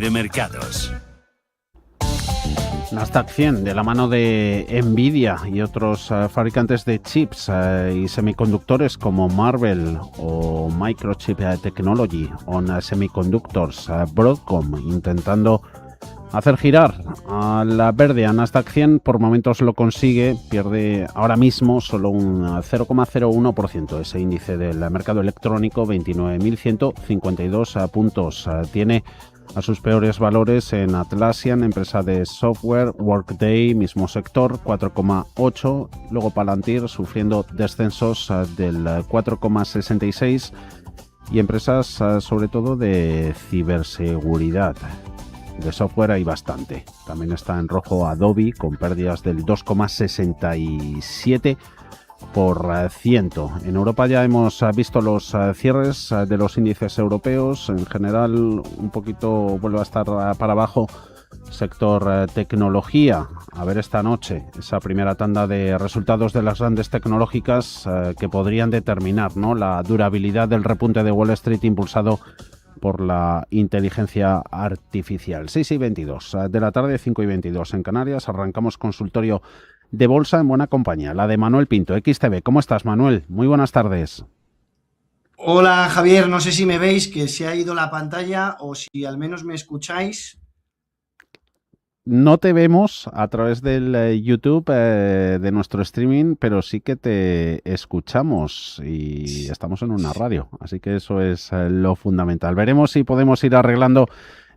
de mercados. Nasdaq 100 de la mano de Nvidia y otros fabricantes de chips y semiconductores como Marvell o Microchip Technology, On Semiconductors, Broadcom, intentando hacer girar a la verde a Nasdaq 100. Por momentos lo consigue, pierde ahora mismo solo un 0,01%. Ese índice del mercado electrónico, 29.152 puntos. Tiene a sus peores valores en Atlassian, empresa de software, Workday, mismo sector, 4,8. Luego Palantir sufriendo descensos del 4,66. Y empresas sobre todo de ciberseguridad. De software hay bastante. También está en rojo Adobe con pérdidas del 2,67%. En Europa ya hemos visto los cierres de los índices europeos. En general un poquito vuelve a estar para abajo sector tecnología. A ver esta noche esa primera tanda de resultados de las grandes tecnológicas que podrían determinar, ¿no?, la durabilidad del repunte de Wall Street impulsado por la inteligencia artificial. 6:22 de la tarde, 5:22 en Canarias. Arrancamos consultorio de bolsa en buena compañía, la de Manuel Pinto, XTB. ¿Cómo estás, Manuel? Muy buenas tardes. Hola, Javier. No sé si me veis, que se ha ido la pantalla o si al menos me escucháis. No te vemos a través del YouTube de nuestro streaming, pero sí que te escuchamos y estamos en una radio, así que eso es lo fundamental. Veremos si podemos ir arreglando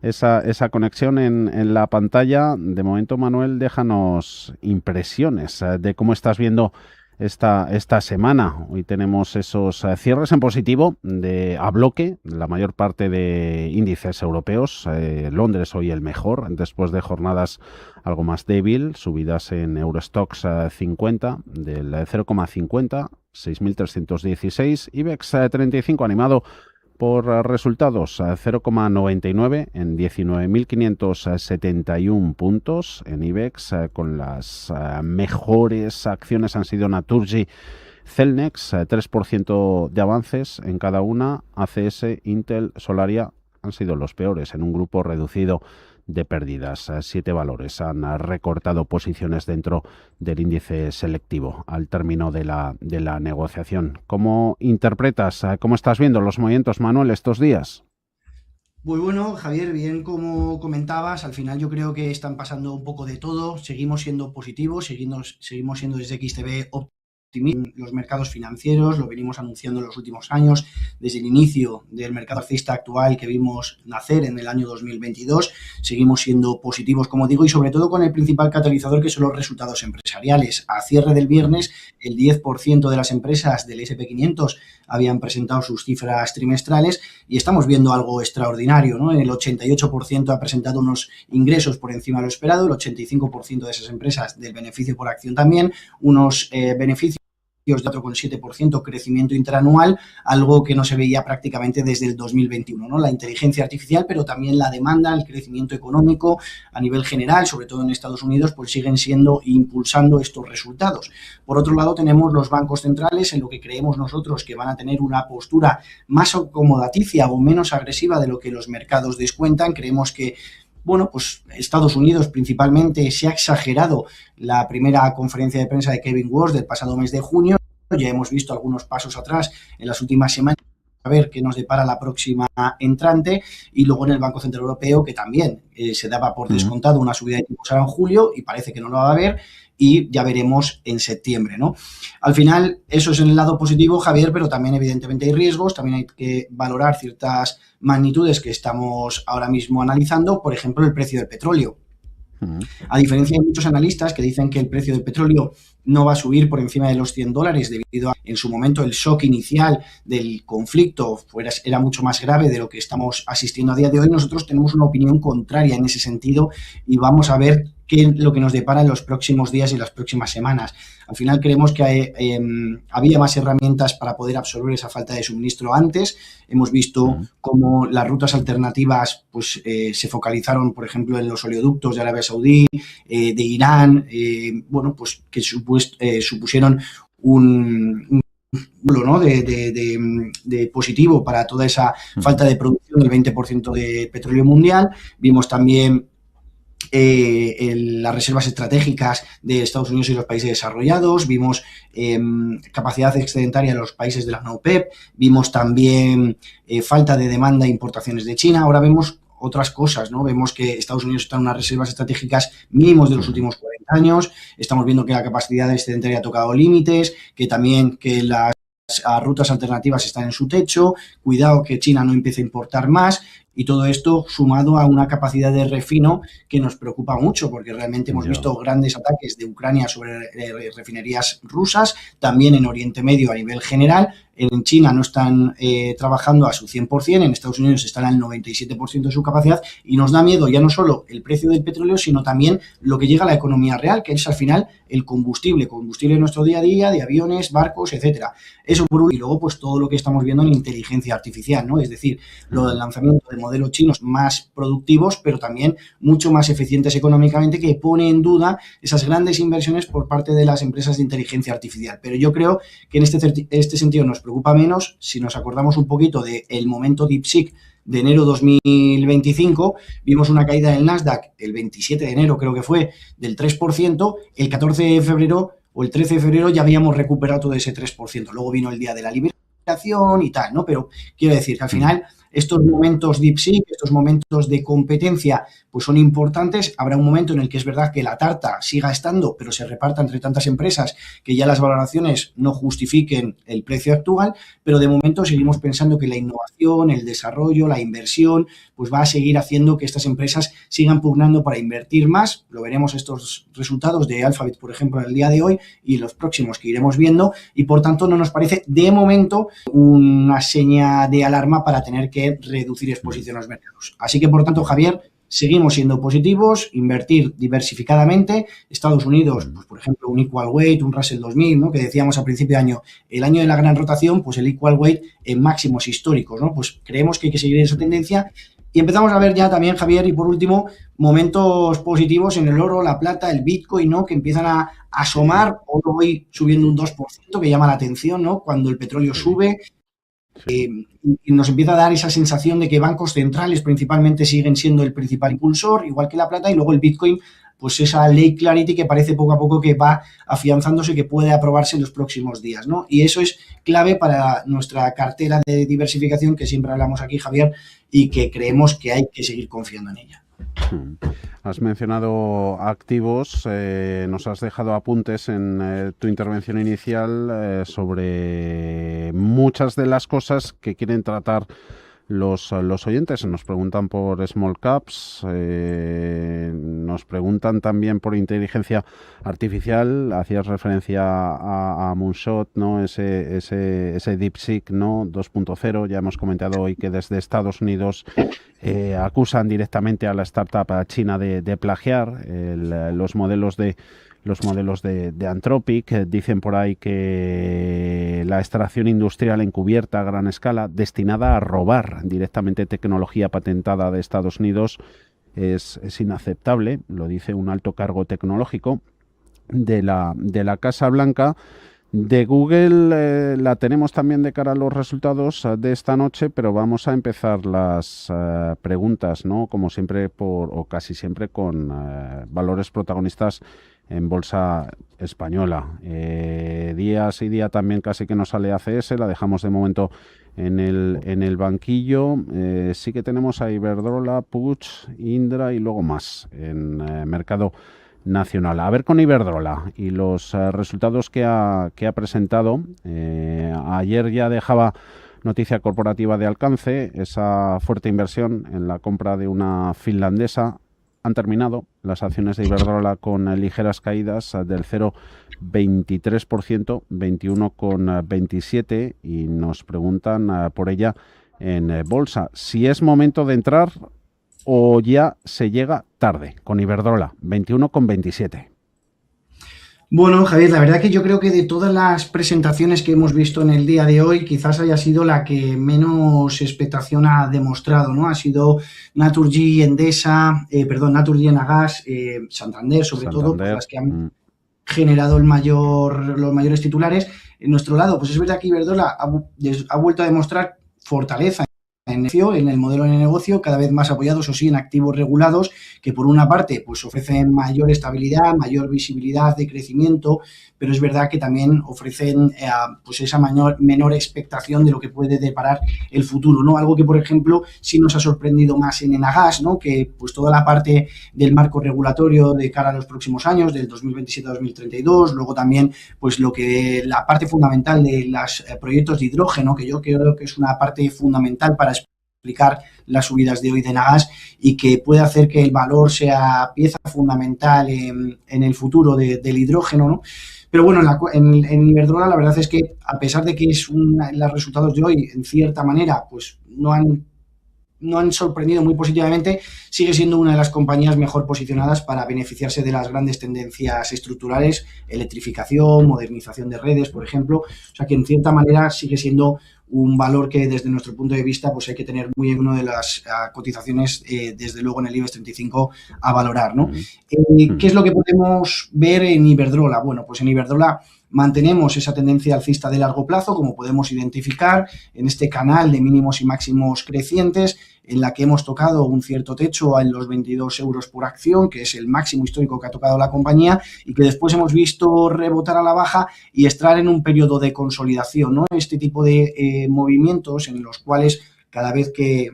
esa conexión en la pantalla. De momento, Manuel, déjanos impresiones de cómo estás viendo esta semana. Hoy tenemos esos cierres en positivo a bloque, la mayor parte de índices europeos. Londres hoy el mejor, después de jornadas algo más débil, subidas en Eurostoxx 50 del 0,50, 6.316, IBEX 35 animado por resultados, 0,99 en 19.571 puntos en IBEX. Con las mejores acciones han sido Naturgy, Celnex, 3% de avances en cada una. ACS, Intel, Solaria han sido los peores en un grupo reducido de pérdidas. 7 valores han recortado posiciones dentro del índice selectivo al término de la negociación. ¿Cómo interpretas, cómo estás viendo los movimientos, Manuel, estos días? Muy bueno, Javier, bien como comentabas, al final yo creo que están pasando un poco de todo. Seguimos siendo positivos, seguimos siendo desde XTB optimistas. Los mercados financieros, lo venimos anunciando en los últimos años, desde el inicio del mercado alcista actual que vimos nacer en el año 2022, seguimos siendo positivos, como digo, y sobre todo con el principal catalizador, que son los resultados empresariales. A cierre del viernes, el 10% de las empresas del S&P 500 habían presentado sus cifras trimestrales y estamos viendo algo extraordinario, ¿no? El 88% ha presentado unos ingresos por encima de lo esperado, el 85% de esas empresas del beneficio por acción también, unos beneficios de 4,7% crecimiento interanual, algo que no se veía prácticamente desde el 2021, ¿no? La inteligencia artificial, pero también la demanda, el crecimiento económico a nivel general, sobre todo en Estados Unidos, pues siguen siendo e impulsando estos resultados. Por otro lado, tenemos los bancos centrales, en lo que creemos nosotros que van a tener una postura más acomodaticia o menos agresiva de lo que los mercados descuentan. Creemos que pues Estados Unidos principalmente se ha exagerado la primera conferencia de prensa de Kevin Warsh del pasado mes de junio. Ya hemos visto algunos pasos atrás en las últimas semanas, a ver qué nos depara la próxima entrante. Y luego en el Banco Central Europeo, que también se daba por descontado una subida de tipos ahora en julio y parece que no lo va a haber, y ya veremos en septiembre, ¿no? Al final, eso es en el lado positivo, Javier, pero también evidentemente hay riesgos, también hay que valorar ciertas magnitudes que estamos ahora mismo analizando, por ejemplo, el precio del petróleo. A diferencia de muchos analistas que dicen que el precio del petróleo no va a subir por encima de los $100 debido a, en su momento, el shock inicial del conflicto era mucho más grave de lo que estamos asistiendo a día de hoy, nosotros tenemos una opinión contraria en ese sentido y vamos a ver qué es lo que nos depara en los próximos días y las próximas semanas. Al final creemos que había más herramientas para poder absorber esa falta de suministro antes. Hemos visto cómo las rutas alternativas pues, se focalizaron, por ejemplo, en los oleoductos de Arabia Saudí, de Irán, pues que supusieron un ¿no? de positivo para toda esa falta de producción del 20% de petróleo mundial. Vimos también las reservas estratégicas de Estados Unidos y los países desarrollados, vimos capacidad excedentaria de los países de la OPEP, vimos también falta de demanda e importaciones de China. Ahora vemos otras cosas, ¿no? Vemos que Estados Unidos está en unas reservas estratégicas mínimos de los últimos 40 años, estamos viendo que la capacidad excedentaria ha tocado límites, que también que las rutas alternativas están en su techo, cuidado que China no empiece a importar más, y todo esto sumado a una capacidad de refino que nos preocupa mucho, porque realmente hemos visto grandes ataques de Ucrania sobre refinerías rusas, también en Oriente Medio a nivel general. En China no están trabajando a su 100%, en Estados Unidos están al 97% de su capacidad, y nos da miedo ya no solo el precio del petróleo, sino también lo que llega a la economía real, que es al final el combustible en nuestro día a día, de aviones, barcos, etcétera. Eso por un, y luego pues todo lo que estamos viendo en inteligencia artificial, ¿no? Es decir, lo del lanzamiento de modelos chinos más productivos, pero también mucho más eficientes económicamente, que pone en duda esas grandes inversiones por parte de las empresas de inteligencia artificial. Pero yo creo que en este sentido nos preocupa menos si nos acordamos un poquito del momento DeepSeek de enero 2025, vimos una caída del Nasdaq el 27 de enero, creo que fue, del 3%, el 14 de febrero o el 13 de febrero ya habíamos recuperado todo ese 3%. Luego vino el día de la liberación y tal, ¿no? Pero quiero decir que al final estos momentos DeepSeek, estos momentos de competencia, pues son importantes. Habrá un momento en el que es verdad que la tarta siga estando, pero se reparta entre tantas empresas que ya las valoraciones no justifiquen el precio actual, pero de momento seguimos pensando que la innovación, el desarrollo, la inversión, pues va a seguir haciendo que estas empresas sigan pugnando para invertir más. Lo veremos estos resultados de Alphabet, por ejemplo, en el día de hoy y los próximos que iremos viendo, y por tanto no nos parece de momento una seña de alarma para tener que reducir exposición a los mercados. Así que, por tanto, Javier, seguimos siendo positivos, invertir diversificadamente. Estados Unidos, pues por ejemplo, un Equal Weight, un Russell 2000, ¿no? Que decíamos a principio de año, el año de la gran rotación, pues el Equal Weight en máximos históricos, ¿no? Pues creemos que hay que seguir esa tendencia. Y empezamos a ver ya también, Javier, y por último, momentos positivos en el oro, la plata, el Bitcoin, ¿no? Que empiezan a asomar, hoy subiendo un 2%, que llama la atención, ¿no? Cuando el petróleo sube, y nos empieza a dar esa sensación de que bancos centrales principalmente siguen siendo el principal impulsor, igual que la plata, y luego el Bitcoin, pues esa ley Clarity que parece poco a poco que va afianzándose, que puede aprobarse en los próximos días, ¿no? Y eso es clave para nuestra cartera de diversificación, que siempre hablamos aquí, Javier, y que creemos que hay que seguir confiando en ella. Has mencionado activos, nos has dejado apuntes en tu intervención inicial sobre muchas de las cosas que quieren tratar los oyentes. Nos preguntan por small caps, nos preguntan también por inteligencia artificial. Hacías referencia a Moonshot, ¿no? Ese DeepSeek, ¿no? 2.0. Ya hemos comentado hoy que desde Estados Unidos acusan directamente a la startup china de plagiar los modelos de Anthropic. Dicen por ahí que la extracción industrial encubierta a gran escala, destinada a robar directamente tecnología patentada de Estados Unidos, es inaceptable, lo dice un alto cargo tecnológico de la Casa Blanca. De Google la tenemos también de cara a los resultados de esta noche, pero vamos a empezar las preguntas, ¿no? Como siempre, o casi siempre, con valores protagonistas en bolsa española. Día sí día también casi que nos sale ACS, la dejamos de momento en el banquillo. Sí que tenemos a Iberdrola, Puig, Indra y luego más en mercado nacional. A ver con Iberdrola y los resultados que ha presentado. Ayer ya dejaba noticia corporativa de alcance, esa fuerte inversión en la compra de una finlandesa. Han terminado las acciones de Iberdrola con ligeras caídas del 0,23%, 21,27, y nos preguntan por ella en bolsa. Si es momento de entrar o ya se llega tarde con Iberdrola, 21,27. Bueno, Javier, la verdad que yo creo que de todas las presentaciones que hemos visto en el día de hoy, quizás haya sido la que menos expectación ha demostrado, ¿no? Ha sido Naturgy, Endesa, Naturgy, Enagas, Santander, sobre todo, pues las que han generado los mayores titulares. En nuestro lado, pues es verdad que Iberdrola ha vuelto a demostrar fortaleza en el modelo de negocio, cada vez más apoyados, o sí, en activos regulados, que por una parte pues ofrecen mayor estabilidad, mayor visibilidad de crecimiento, pero es verdad que también ofrecen pues esa menor expectación de lo que puede deparar el futuro, ¿no? Algo que, por ejemplo, sí nos ha sorprendido más en Enagás, ¿no? Que pues toda la parte del marco regulatorio de cara a los próximos años, del 2027 a 2032, luego también pues la parte fundamental de los proyectos de hidrógeno, que yo creo que es una parte fundamental para explicar las subidas de hoy de Enagás y que puede hacer que el valor sea pieza fundamental en el futuro del hidrógeno, ¿no? Pero bueno, en Iberdrola la verdad es que, a pesar de que los resultados de hoy, en cierta manera, pues no han sorprendido muy positivamente, sigue siendo una de las compañías mejor posicionadas para beneficiarse de las grandes tendencias estructurales, electrificación, modernización de redes, por ejemplo. O sea que, en cierta manera, sigue siendo un valor que, desde nuestro punto de vista, pues hay que tener muy en una de las cotizaciones, desde luego, en el IBEX 35 a valorar, ¿no? ¿Qué es lo que podemos ver en Iberdrola? Bueno, pues en Iberdrola mantenemos esa tendencia alcista de largo plazo, como podemos identificar en este canal de mínimos y máximos crecientes, en la que hemos tocado un cierto techo en los 22 euros por acción, que es el máximo histórico que ha tocado la compañía, y que después hemos visto rebotar a la baja y estar en un periodo de consolidación, ¿no? Este tipo de movimientos en los cuales, cada vez que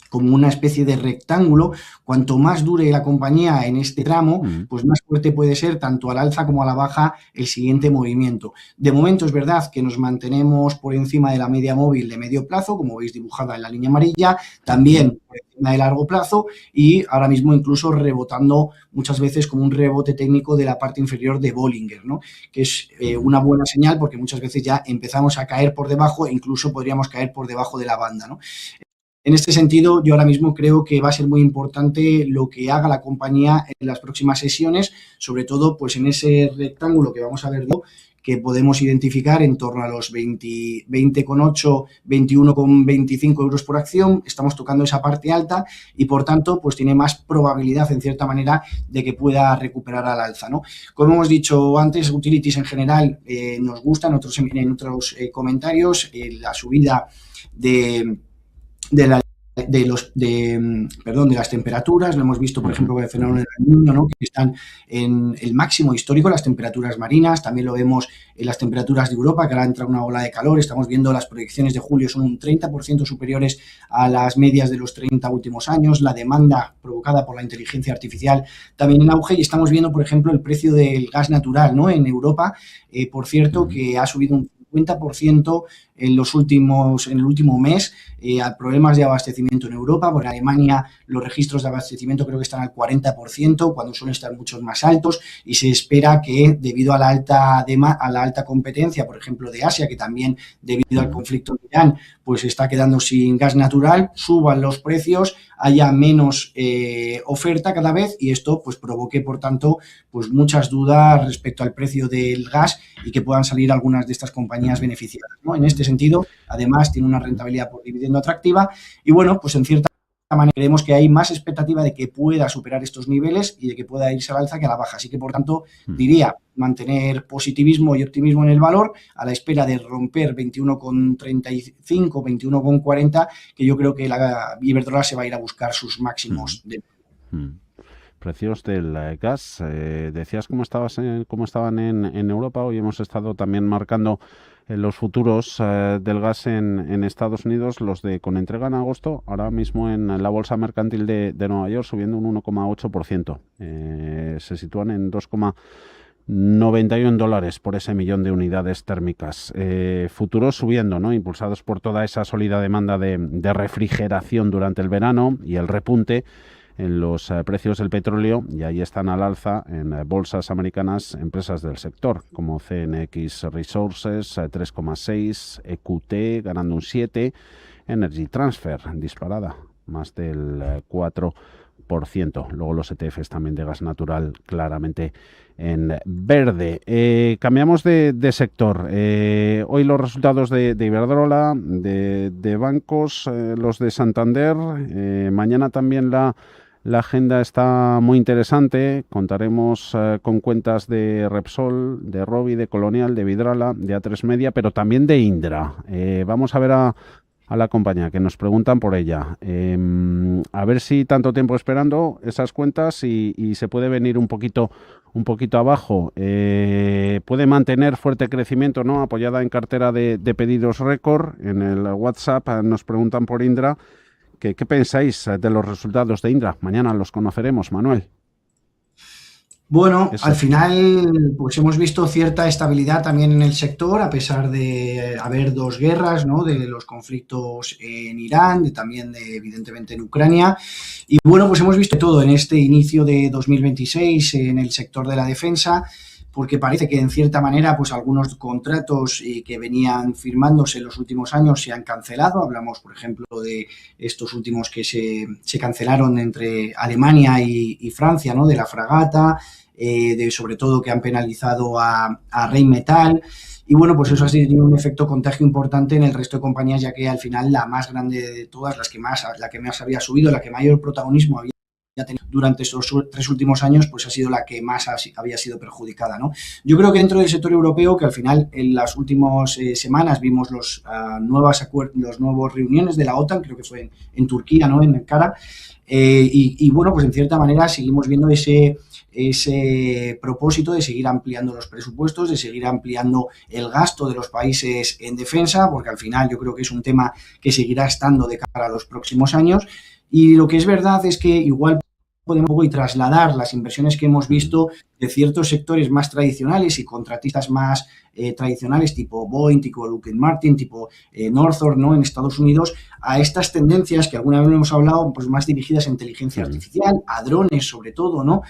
como una especie de rectángulo, cuanto más dure la compañía en este tramo, pues más fuerte puede ser tanto al alza como a la baja el siguiente movimiento. De momento es verdad que nos mantenemos por encima de la media móvil de medio plazo, como veis dibujada en la línea amarilla, también por encima de largo plazo, y ahora mismo incluso rebotando muchas veces como un rebote técnico de la parte inferior de Bollinger, ¿no? Que es una buena señal, porque muchas veces ya empezamos a caer por debajo e incluso podríamos caer por debajo de la banda, ¿no? En este sentido, yo ahora mismo creo que va a ser muy importante lo que haga la compañía en las próximas sesiones, sobre todo pues en ese rectángulo que vamos a ver, que podemos identificar en torno a los 20,8, 21,25 euros por acción. Estamos tocando esa parte alta y, por tanto, pues tiene más probabilidad, en cierta manera, de que pueda recuperar al alza, ¿no? Como hemos dicho antes, utilities en general nos gustan. En otros comentarios, la subida de las temperaturas, lo hemos visto, por ejemplo, con el fenómeno del Niño, ¿no? Que están en el máximo histórico, las temperaturas marinas. También lo vemos en las temperaturas de Europa, que ahora entra una ola de calor. Estamos viendo las proyecciones de julio son un 30% superiores a las medias de los 30 últimos años. La demanda provocada por la inteligencia artificial también en auge, y estamos viendo, por ejemplo, el precio del gas natural, ¿no? En Europa, por cierto, que ha subido un 50% en el último mes, a problemas de abastecimiento en Europa. Por Alemania los registros de abastecimiento creo que están al 40%, cuando suelen estar muchos más altos, y se espera que, debido a la alta competencia, por ejemplo, de Asia, que también, debido al conflicto en Irán, pues está quedando sin gas natural, suban los precios, haya menos oferta cada vez, y esto pues provoque, por tanto, pues muchas dudas respecto al precio del gas, y que puedan salir algunas de estas compañías beneficiadas, ¿no? En este sentido, además, tiene una rentabilidad por dividendo atractiva, y bueno, pues en cierta manera creemos que hay más expectativa de que pueda superar estos niveles y de que pueda irse al alza que a la baja. Así que, por tanto, diría mantener positivismo y optimismo en el valor, a la espera de romper 21,35, 21,40, que yo creo que la Iberdrola se va a ir a buscar sus máximos de... Precios del gas. Decías cómo estaban en Europa. Hoy hemos estado también marcando los futuros del gas en Estados Unidos, los con entrega en agosto, ahora mismo en la bolsa mercantil de Nueva York, subiendo un 1,8%. Se sitúan en 2,91 dólares por ese millón de unidades térmicas. Futuros subiendo, ¿no? Impulsados por toda esa sólida demanda de refrigeración durante el verano y el repunte en los precios del petróleo, y ahí están al alza en bolsas americanas empresas del sector, como CNX Resources, 3,6, EQT ganando un 7, Energy Transfer disparada, más del 4%. Luego los ETFs también de gas natural claramente en verde. Cambiamos de sector. Hoy los resultados de Iberdrola, de bancos, los de Santander. Mañana también la la agenda está muy interesante. Contaremos con cuentas de Repsol, de Robi, de Colonial, de Vidrala, de A3 Media, pero también de Indra. Vamos a ver a la compañía, que nos preguntan por ella. A ver si tanto tiempo esperando esas cuentas y se puede venir un poquito abajo. Puede mantener fuerte crecimiento, ¿no? Apoyada en cartera de pedidos récord. En el WhatsApp nos preguntan por Indra. ¿Qué pensáis de los resultados de Indra? Mañana los conoceremos, Manuel. Bueno, al final pues hemos visto cierta estabilidad también en el sector, a pesar de haber dos guerras, ¿no? De los conflictos en Irán, también evidentemente en Ucrania. Y bueno, pues hemos visto todo en este inicio de 2026 en el sector de la defensa, porque parece que en cierta manera pues algunos contratos que venían firmándose en los últimos años se han cancelado. Hablamos, por ejemplo, de estos últimos que se cancelaron entre Alemania y Francia, ¿no? De la fragata, sobre todo que han penalizado a Rheinmetall. Y bueno, pues eso ha tenido un efecto contagio importante en el resto de compañías, ya que al final la más grande de todas, la que más había subido, la que mayor protagonismo había tenido durante estos 3 últimos años, pues ha sido la que más había sido perjudicada, ¿no? Yo creo que dentro del sector europeo, que al final en las últimas semanas vimos los nuevas reuniones de la OTAN, creo que fue en Turquía, ¿no? En Ankara, y bueno, pues en cierta manera seguimos viendo ese propósito de seguir ampliando los presupuestos, de seguir ampliando el gasto de los países en defensa, porque al final yo creo que es un tema que seguirá estando de cara a los próximos años. Y lo que es verdad es que igual podemos hoy trasladar las inversiones que hemos visto de ciertos sectores más tradicionales y contratistas más tradicionales, tipo Boeing, tipo Lockheed Martin, tipo Northrop, ¿no? En Estados Unidos, a estas tendencias que alguna vez hemos hablado, pues más dirigidas a inteligencia artificial, a drones sobre todo, ¿no?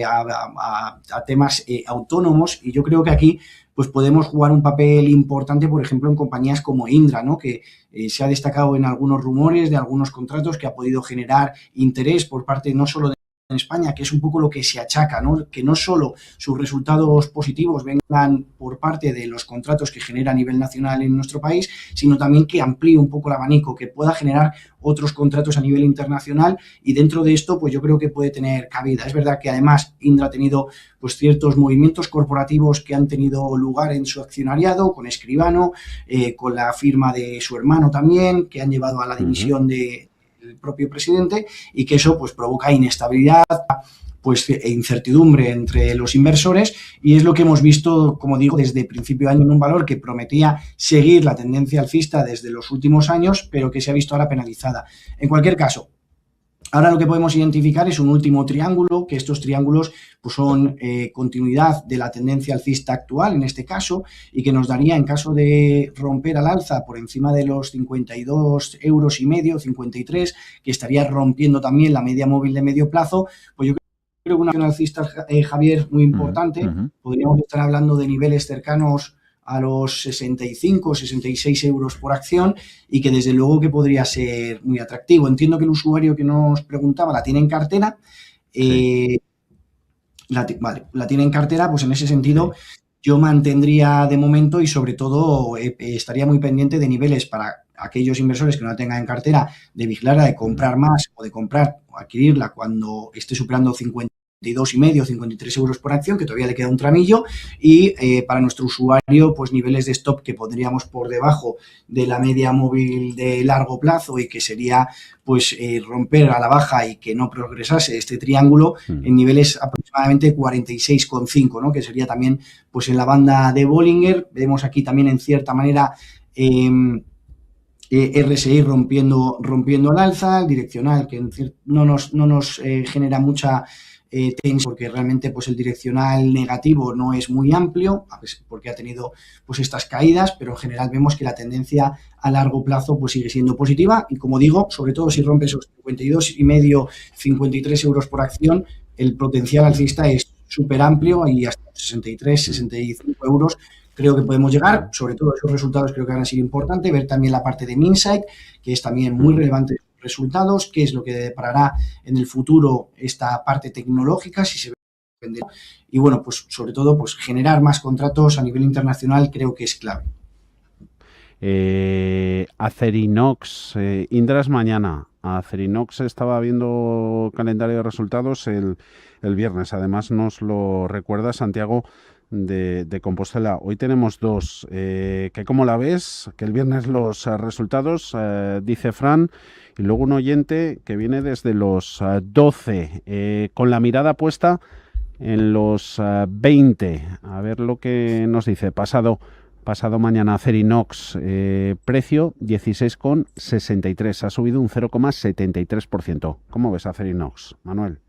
A temas autónomos. Y yo creo que aquí pues podemos jugar un papel importante, por ejemplo, en compañías como Indra, ¿no? Que se ha destacado en algunos rumores de algunos contratos que ha podido generar interés por parte no solo de en España, que es un poco lo que se achaca, ¿no? Que no solo sus resultados positivos vengan por parte de los contratos que genera a nivel nacional en nuestro país, sino también que amplíe un poco el abanico, que pueda generar otros contratos a nivel internacional, y dentro de esto pues yo creo que puede tener cabida. Es verdad que además Indra ha tenido pues ciertos movimientos corporativos que han tenido lugar en su accionariado, con Escribano, con la firma de su hermano también, que han llevado a la dimisión del propio presidente, y que eso pues provoca inestabilidad, pues e incertidumbre entre los inversores, y es lo que hemos visto, como digo, desde principio de año en un valor que prometía seguir la tendencia alcista desde los últimos años, pero que se ha visto ahora penalizada. En cualquier caso, ahora lo que podemos identificar es un último triángulo, que estos triángulos pues son continuidad de la tendencia alcista actual en este caso, y que nos daría, en caso de romper al alza por encima de los 52,5 euros, 53, que estaría rompiendo también la media móvil de medio plazo, pues yo creo que una acción alcista, Javier, muy importante. Podríamos estar hablando de niveles cercanos a los 65, 66 euros por acción, y que desde luego que podría ser muy atractivo. Entiendo que el usuario que nos preguntaba la tiene en cartera. Sí. La tiene en cartera, pues en ese sentido yo mantendría de momento, y sobre todo estaría muy pendiente de niveles para aquellos inversores que no la tengan en cartera, de vigilarla, de comprar más o de comprar o adquirirla cuando esté superando 52,5, 53 euros por acción, que todavía le queda un tramillo, y para nuestro usuario, pues niveles de stop que pondríamos por debajo de la media móvil de largo plazo, y que sería pues romper a la baja y que no progresase este triángulo en niveles aproximadamente 46,5, ¿no? Que sería también pues en la banda de Bollinger. Vemos aquí también en cierta manera RSI rompiendo al alza, el direccional que no nos genera mucha tensión, porque realmente pues el direccional negativo no es muy amplio, porque ha tenido pues estas caídas, pero en general vemos que la tendencia a largo plazo pues sigue siendo positiva, y como digo, sobre todo si rompe esos 52,5, 53 euros por acción, el potencial alcista es súper amplio, y hasta 63, 65 euros creo que podemos llegar. Sobre todo esos resultados creo que van a ser importantes, ver también la parte de Minsight, que es también muy relevante resultados, qué es lo que deparará en el futuro esta parte tecnológica, si se vende. Y bueno, pues sobre todo pues generar más contratos a nivel internacional creo que es clave. Acerinox, Indra es mañana. Acerinox estaba viendo calendario de resultados el viernes. Además nos lo recuerda Santiago de Compostela. Hoy tenemos dos. ¿Que cómo la ves? Que el viernes los resultados, dice Fran, y luego un oyente que viene desde los 12, con la mirada puesta en los 20. A ver lo que nos dice. Pasado mañana Acerinox, precio 16,63. Ha subido un 0,73%. ¿Cómo ves Acerinox, Manuel?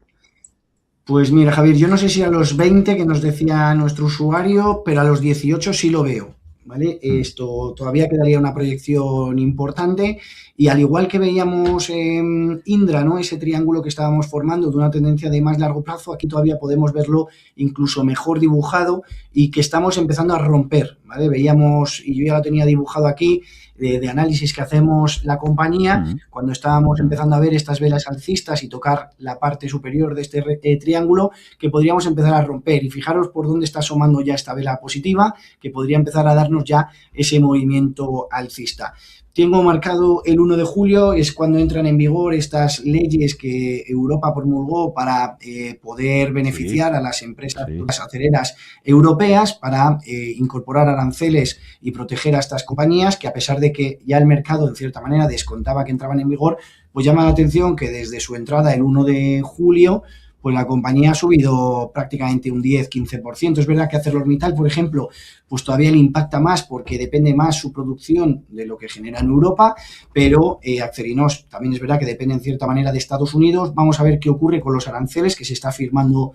Pues mira, Javier, yo no sé si a los 20 que nos decía nuestro usuario, pero a los 18 sí lo veo, ¿vale? Esto todavía quedaría una proyección importante y al igual que veíamos en Indra, ¿no? Ese triángulo que estábamos formando de una tendencia de más largo plazo, aquí todavía podemos verlo incluso mejor dibujado y que estamos empezando a romper, ¿vale? Veíamos, y yo ya lo tenía dibujado aquí, de análisis que hacemos la compañía, cuando estábamos empezando a ver estas velas alcistas y tocar la parte superior de este triángulo, que podríamos empezar a romper. Y fijaros por dónde está asomando ya esta vela positiva, que podría empezar a darnos ya ese movimiento alcista. Tengo marcado el 1 de julio, es cuando entran en vigor estas leyes que Europa promulgó para poder beneficiar a las empresas, las acereras europeas, para incorporar aranceles y proteger a estas compañías, que a pesar de que ya el mercado en cierta manera descontaba que entraban en vigor, pues llama la atención que desde su entrada el 1 de julio pues la compañía ha subido prácticamente un 10-15%. Es verdad que ArcelorMittal, por ejemplo, pues todavía le impacta más porque depende más su producción de lo que genera en Europa, pero Acerinox también es verdad que depende en cierta manera de Estados Unidos. Vamos a ver qué ocurre con los aranceles, que se está filtrando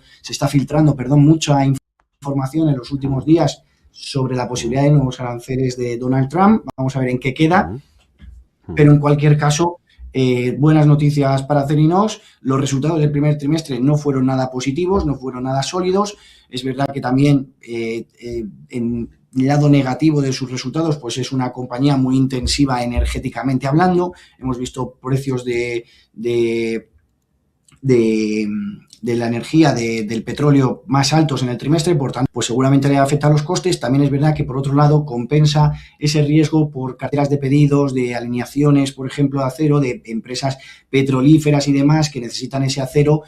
mucha información en los últimos días sobre la posibilidad de nuevos aranceles de Donald Trump. Vamos a ver en qué queda, pero en cualquier caso, buenas noticias para Acerinox. Los resultados del primer trimestre no fueron nada positivos, no fueron nada sólidos. Es verdad que también en el lado negativo de sus resultados, pues es una compañía muy intensiva energéticamente hablando. Hemos visto precios de la energía, del petróleo más altos en el trimestre, por tanto, pues seguramente le afecta a los costes. También es verdad que, por otro lado, compensa ese riesgo por carteras de pedidos, de alineaciones, por ejemplo, de acero, de empresas petrolíferas y demás que necesitan ese acero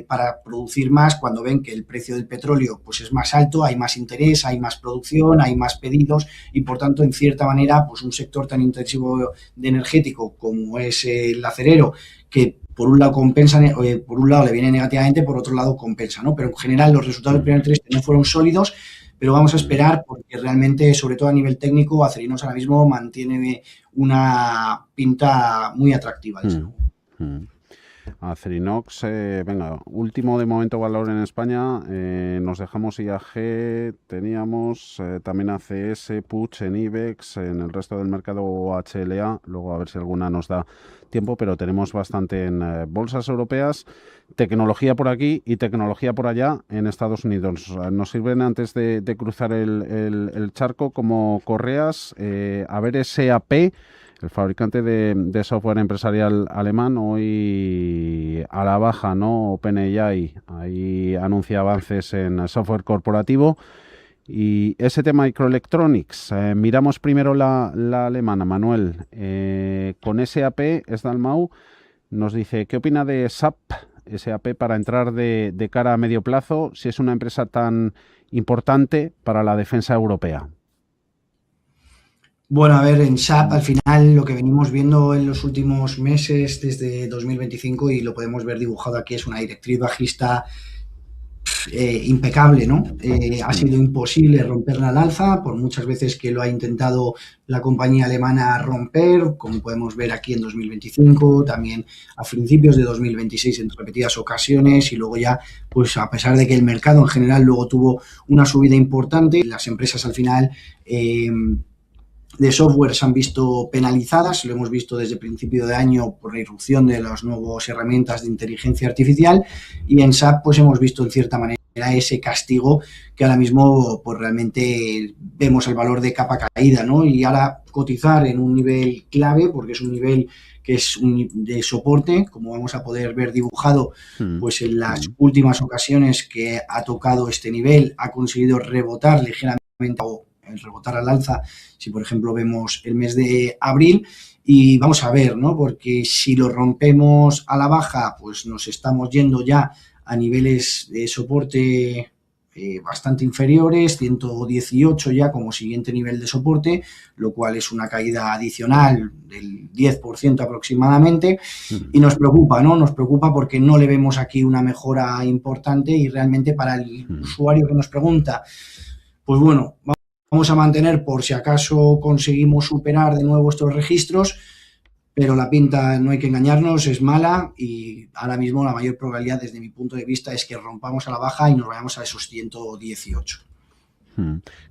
para producir más cuando ven que el precio del petróleo pues es más alto, hay más interés, hay más producción, hay más pedidos y, por tanto, en cierta manera, pues un sector tan intensivo de energético como es el acerero, que por un lado compensa, por un lado le viene negativamente, por otro lado compensa, ¿no? Pero en general los resultados del primer trimestre no fueron sólidos, pero vamos a esperar porque realmente, sobre todo a nivel técnico, Acerinox ahora mismo mantiene una pinta muy atractiva. Acerinox, venga, último de momento valor en España, nos dejamos IAG, teníamos también ACS, Puig en IBEX, en el resto del mercado HLA, luego a ver si alguna nos da tiempo, pero tenemos bastante en bolsas europeas, tecnología por aquí y tecnología por allá en Estados Unidos. Nos sirven antes de cruzar el charco como correas, a ver SAP, el fabricante de software empresarial alemán, hoy a la baja, ¿no? OpenAI, ahí anuncia avances en software corporativo. Y ST Microelectronics, miramos primero la alemana, Manuel. Con SAP, Sdalmau nos dice, ¿qué opina de SAP para entrar de cara a medio plazo, si es una empresa tan importante para la defensa europea? Bueno, a ver, en SAP al final lo que venimos viendo en los últimos meses desde 2025 y lo podemos ver dibujado aquí es una directriz bajista impecable, ¿no? Ha sido imposible romperla al alza por muchas veces que lo ha intentado la compañía alemana romper, como podemos ver aquí en 2025, también a principios de 2026 en repetidas ocasiones y luego ya, pues a pesar de que el mercado en general luego tuvo una subida importante, las empresas al final de software se han visto penalizadas, lo hemos visto desde el principio de año por la irrupción de las nuevas herramientas de inteligencia artificial y en SAP pues hemos visto en cierta manera ese castigo que ahora mismo pues realmente vemos el valor de capa caída, ¿no? Y ahora cotizar en un nivel clave porque es un nivel que es de soporte, como vamos a poder ver dibujado, pues en las últimas ocasiones que ha tocado este nivel ha conseguido rebotar ligeramente rebotar al alza, si por ejemplo vemos el mes de abril. Y vamos a ver, ¿no? Porque si lo rompemos a la baja, pues nos estamos yendo ya a niveles de soporte bastante inferiores, 118 ya como siguiente nivel de soporte, lo cual es una caída adicional del 10% aproximadamente, y nos preocupa, ¿no? Nos preocupa porque no le vemos aquí una mejora importante y realmente para el usuario que nos pregunta, pues bueno, vamos a mantener por si acaso conseguimos superar de nuevo estos registros, pero la pinta, no hay que engañarnos, es mala y ahora mismo la mayor probabilidad desde mi punto de vista es que rompamos a la baja y nos vayamos a esos 118.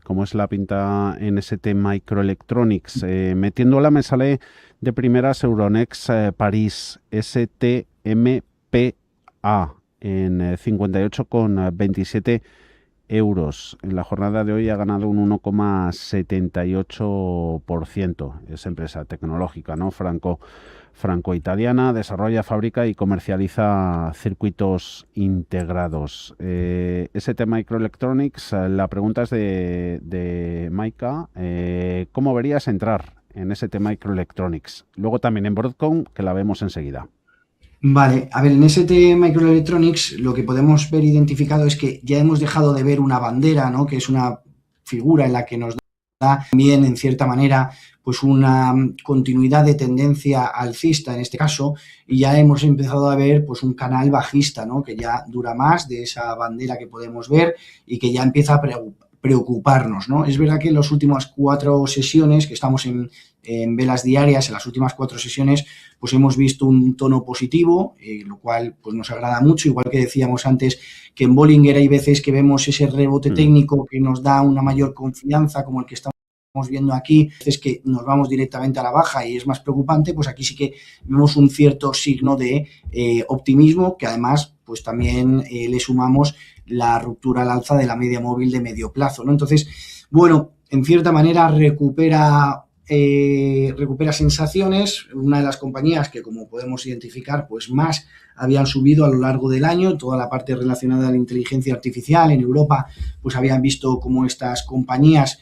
¿Cómo es la pinta en ST Microelectronics? Metiéndola me sale de primeras Euronext París STMPA en 58,27 euros. En la jornada de hoy ha ganado un 1,78%. Es empresa tecnológica, ¿no? Franco-italiana, desarrolla, fabrica y comercializa circuitos integrados. ST Microelectronics, la pregunta es de Maika. ¿Cómo verías entrar en ST Microelectronics? Luego también en Broadcom, que la vemos enseguida. Vale, a ver, en ST Microelectronics lo que podemos ver identificado es que ya hemos dejado de ver una bandera, ¿no? Que es una figura en la que nos da también, en cierta manera, pues una continuidad de tendencia alcista en este caso, y ya hemos empezado a ver pues un canal bajista, ¿no? Que ya dura más de esa bandera que podemos ver y que ya empieza a preocuparnos, ¿no? Es verdad que en las últimas 4 sesiones, que estamos en velas diarias, en las últimas 4 sesiones, pues hemos visto un tono positivo, lo cual pues nos agrada mucho, igual que decíamos antes que en Bollinger hay veces que vemos ese rebote técnico que nos da una mayor confianza, como el que estamos viendo aquí, es que nos vamos directamente a la baja y es más preocupante, pues aquí sí que vemos un cierto signo de optimismo, que además pues también le sumamos la ruptura al alza de la media móvil de medio plazo, ¿no? Entonces, bueno, en cierta manera recupera sensaciones, una de las compañías que, como podemos identificar, pues más habían subido a lo largo del año, toda la parte relacionada a la inteligencia artificial en Europa, pues habían visto cómo estas compañías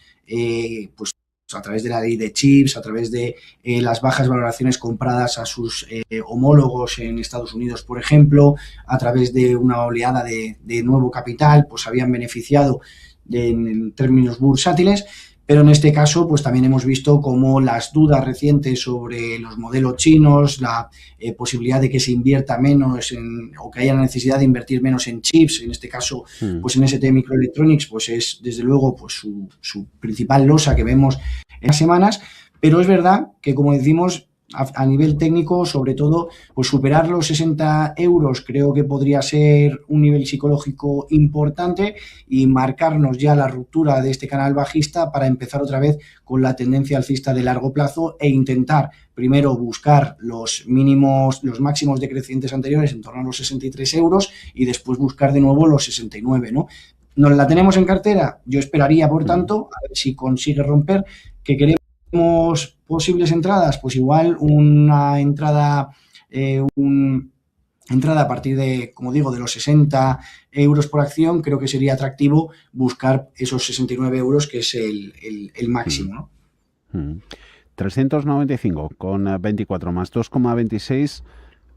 pues a través de la ley de chips, a través de las bajas valoraciones compradas a sus homólogos en Estados Unidos, por ejemplo, a través de una oleada de nuevo capital, pues habían beneficiado en términos bursátiles. Pero en este caso, pues también hemos visto cómo las dudas recientes sobre los modelos chinos, la posibilidad de que se invierta menos o que haya la necesidad de invertir menos en chips, en este caso, pues en ST Microelectronics, pues es desde luego pues su principal losa que vemos en las semanas. Pero es verdad que, como decimos, a nivel técnico, sobre todo, pues superar los 60 euros creo que podría ser un nivel psicológico importante y marcarnos ya la ruptura de este canal bajista para empezar otra vez con la tendencia alcista de largo plazo e intentar primero buscar los máximos decrecientes anteriores en torno a los 63 euros y después buscar de nuevo los 69, ¿no? ¿Nos la tenemos en cartera? Yo esperaría, por tanto, a ver si consigue romper, que queremos posibles entradas, pues igual una entrada a partir de, como digo, de los 60 euros por acción, creo que sería atractivo buscar esos 69 euros, que es el máximo, ¿no? 395 con 24 más 2,26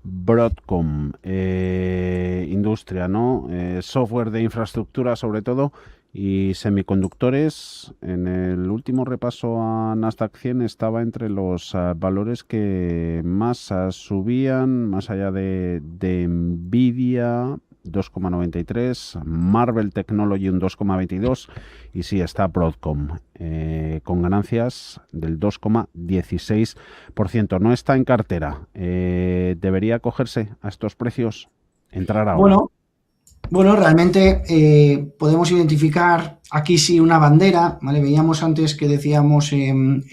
Broadcom, industria, ¿no? Software de infraestructura sobre todo y semiconductores. En el último repaso a Nasdaq 100 estaba entre los valores que más subían, más allá de Nvidia, 2,93, Marvell Technology un 2,22 y sí está Broadcom con ganancias del 2,16%. No está en cartera. ¿Debería cogerse a estos precios? ¿Entrar ahora? Bueno, realmente podemos identificar aquí sí una bandera, ¿vale? Veíamos antes que decíamos en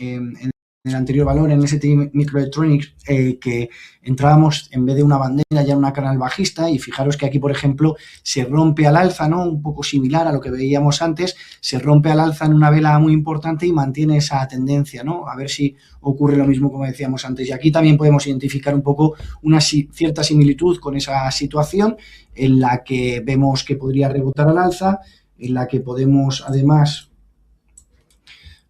el anterior valor, en ST Microelectronics, que entrábamos en vez de una bandera ya en una canal bajista, y fijaros que aquí, por ejemplo, se rompe al alza, ¿no? Un poco similar a lo que veíamos antes, se rompe al alza en una vela muy importante y mantiene esa tendencia, ¿no? A ver si ocurre lo mismo como decíamos antes. Y aquí también podemos identificar un poco una cierta similitud con esa situación en la que vemos que podría rebotar al alza, en la que podemos además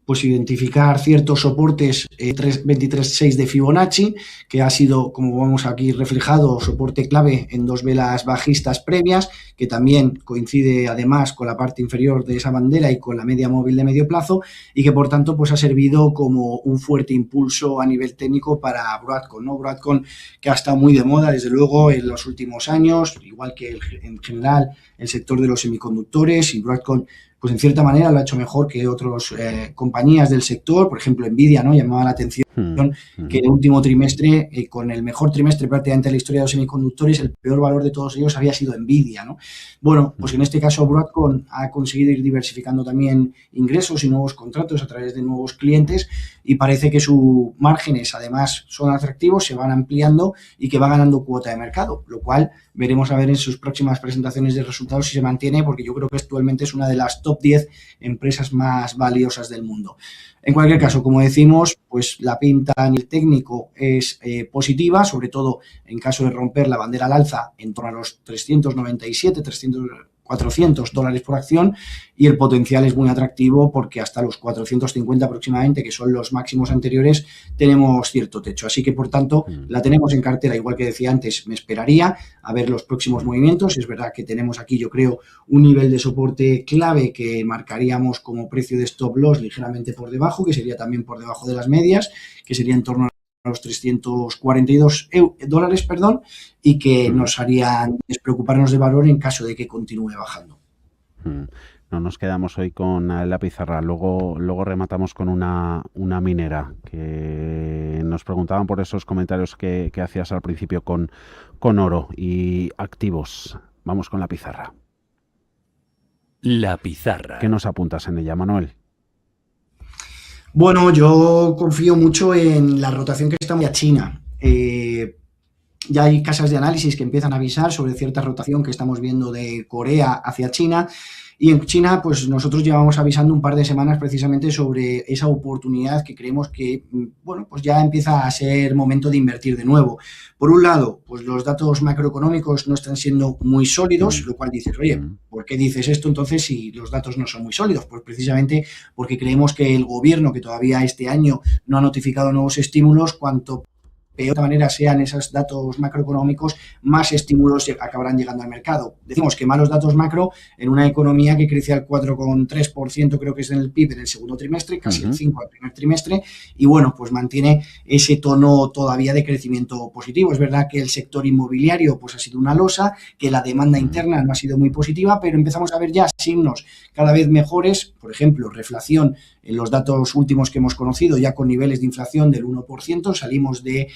pues identificar ciertos soportes 23.6 de Fibonacci, que ha sido, como vemos aquí reflejado, soporte clave en dos velas bajistas previas, que también coincide además con la parte inferior de esa bandera y con la media móvil de medio plazo, y que por tanto pues ha servido como un fuerte impulso a nivel técnico para Broadcom, ¿no? Broadcom, que ha estado muy de moda desde luego en los últimos años, igual que en general el sector de los semiconductores, y Broadcom pues en cierta manera lo ha hecho mejor que otras compañías del sector, por ejemplo Nvidia, ¿no? Llamaba la atención que el último trimestre, con el mejor trimestre prácticamente de la historia de los semiconductores, el peor valor de todos ellos había sido Nvidia, ¿no? Bueno, pues en este caso Broadcom ha conseguido ir diversificando también ingresos y nuevos contratos a través de nuevos clientes, y parece que sus márgenes además son atractivos, se van ampliando y que va ganando cuota de mercado, lo cual veremos a ver en sus próximas presentaciones de resultados si se mantiene, porque yo creo que actualmente es una de las top 10 empresas más valiosas del mundo. En cualquier caso, como decimos, pues la pinta a nivel técnico es positiva, sobre todo en caso de romper la bandera al alza en torno a los 397, 400 dólares por acción, y el potencial es muy atractivo porque hasta los 450 aproximadamente, que son los máximos anteriores, tenemos cierto techo. Así que, por tanto, la tenemos en cartera, igual que decía antes, me esperaría a ver los próximos movimientos. Es verdad que tenemos aquí, yo creo, un nivel de soporte clave que marcaríamos como precio de stop loss ligeramente por debajo, que sería también por debajo de las medias, que sería en torno a los 342 dólares, perdón, y que nos harían despreocuparnos de valor en caso de que continúe bajando. No nos quedamos hoy con la pizarra, luego rematamos con una minera, que nos preguntaban por esos comentarios que hacías al principio con oro y activos. Vamos con la pizarra. La pizarra. ¿Qué nos apuntas en ella, Manuel? Bueno, yo confío mucho en la rotación que está a China. Ya hay casas de análisis que empiezan a avisar sobre cierta rotación que estamos viendo de Corea hacia China. Y en China, pues nosotros llevamos avisando un par de semanas precisamente sobre esa oportunidad que creemos que, bueno, pues ya empieza a ser momento de invertir de nuevo. Por un lado, pues los datos macroeconómicos no están siendo muy sólidos, lo cual dices, oye, ¿por qué dices esto entonces si los datos no son muy sólidos? Pues precisamente porque creemos que el gobierno, que todavía este año no ha notificado nuevos estímulos, cuanto peor de manera sean esos datos macroeconómicos, más estímulos acabarán llegando al mercado. Decimos que malos datos macro en una economía que crece al 4,3%, creo que es en el PIB en el segundo trimestre, casi el 5% al primer trimestre, y bueno, pues mantiene ese tono todavía de crecimiento positivo. Es verdad que el sector inmobiliario pues ha sido una losa, que la demanda interna no ha sido muy positiva, pero empezamos a ver ya signos cada vez mejores, por ejemplo, reflación en los datos últimos que hemos conocido, ya con niveles de inflación del 1%, salimos de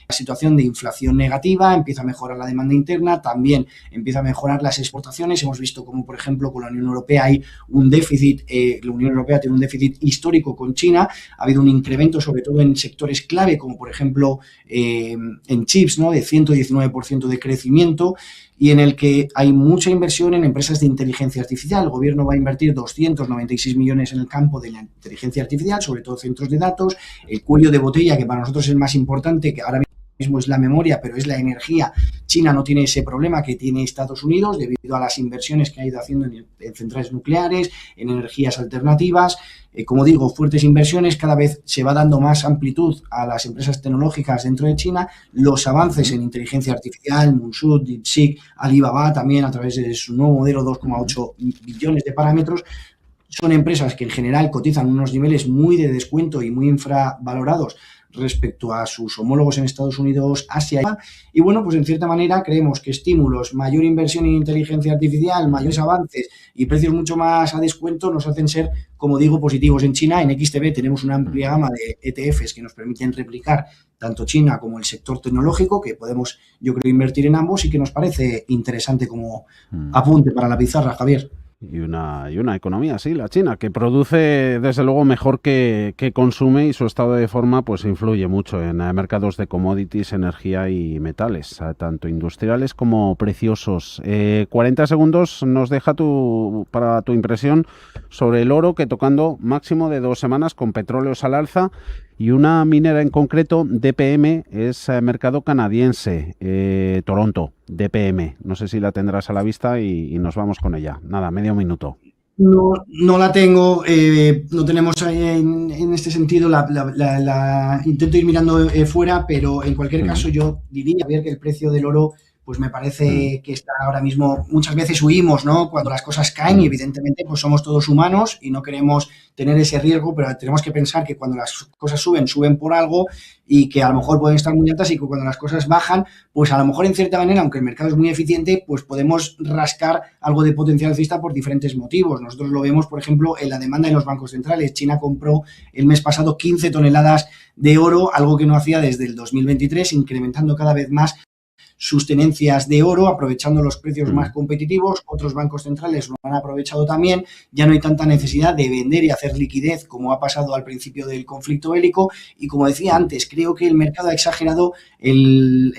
la situación de inflación negativa, empieza a mejorar la demanda interna, también empieza a mejorar las exportaciones. Hemos visto como, por ejemplo, con la Unión Europea hay un déficit, la Unión Europea tiene un déficit histórico con China, ha habido un incremento sobre todo en sectores clave, como por ejemplo en chips, ¿no?, de 119% de crecimiento, y en el que hay mucha inversión en empresas de inteligencia artificial. El gobierno va a invertir 296 millones en el campo de la inteligencia artificial, sobre todo centros de datos. El cuello de botella, que para nosotros es el más importante, que ahora mismo es la memoria, pero es la energía. China no tiene ese problema que tiene Estados Unidos debido a las inversiones que ha ido haciendo en centrales nucleares, en energías alternativas. Como digo, fuertes inversiones, cada vez se va dando más amplitud a las empresas tecnológicas dentro de China. Los avances en inteligencia artificial, Moonshot, DeepSeek, Alibaba también a través de su nuevo modelo 2,8 billones de parámetros. Son empresas que en general cotizan unos niveles muy de descuento y muy infravalorados respecto a sus homólogos en Estados Unidos, Asia. Y bueno, pues en cierta manera creemos que estímulos, mayor inversión en inteligencia artificial, mayores avances y precios mucho más a descuento nos hacen ser, como digo, positivos en China. En XTB tenemos una amplia gama de ETFs que nos permiten replicar tanto China como el sector tecnológico, que podemos, yo creo, invertir en ambos y que nos parece interesante como apunte para la pizarra, Javier. Y una economía, sí, la China, que produce desde luego mejor que consume, y su estado de forma pues influye mucho en mercados de commodities, energía y metales, tanto industriales como preciosos. 40 segundos nos deja para tu impresión sobre el oro, que tocando máximo de 2 semanas con petróleos al alza, y una minera en concreto, DPM, es mercado canadiense, Toronto, DPM. No sé si la tendrás a la vista y nos vamos con ella. Nada, medio minuto. No la tengo, no tenemos en este sentido, intento ir mirando fuera, pero en cualquier caso yo diría, ver que el precio del oro, pues me parece que está ahora mismo, muchas veces huimos, ¿no? Cuando las cosas caen y evidentemente pues somos todos humanos y no queremos tener ese riesgo, pero tenemos que pensar que cuando las cosas suben por algo y que a lo mejor pueden estar muy altas y que cuando las cosas bajan, pues a lo mejor en cierta manera, aunque el mercado es muy eficiente, pues podemos rascar algo de potencial alcista por diferentes motivos. Nosotros lo vemos, por ejemplo, en la demanda de los bancos centrales. China compró el mes pasado 15 toneladas de oro, algo que no hacía desde el 2023, incrementando cada vez más sus tenencias de oro, aprovechando los precios más competitivos. Otros bancos centrales lo han aprovechado también. Ya no hay tanta necesidad de vender y hacer liquidez como ha pasado al principio del conflicto bélico. Y como decía antes, creo que el mercado ha exagerado el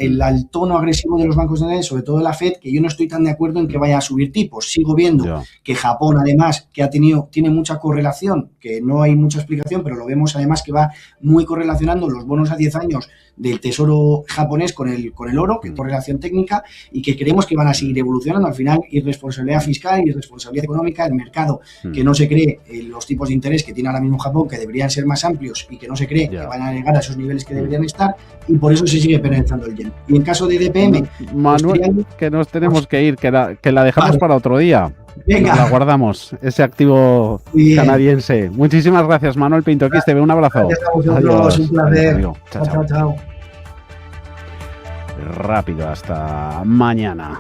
tono agresivo de los bancos centrales, sobre todo de la Fed, que yo no estoy tan de acuerdo en que vaya a subir tipos. Sigo viendo que Japón, además, que tiene mucha correlación, que no hay mucha explicación, pero lo vemos además que va muy correlacionando los bonos a 10 años del tesoro japonés con el oro, que es correlación técnica, y que creemos que van a seguir evolucionando. Al final, irresponsabilidad fiscal, irresponsabilidad económica, el mercado que no se cree los tipos de interés que tiene ahora mismo Japón, que deberían ser más amplios y que no se cree que van a llegar a esos niveles que deberían estar, y por eso se sigue penalizando el yen. Y en caso de DPM... Manuel, que nos tenemos que ir, que la dejamos para otro día. Venga. La guardamos, ese activo canadiense. Muchísimas gracias, Manuel Pinto XTB. Un abrazo. Adiós, un placer. Chao. Rápido, hasta mañana.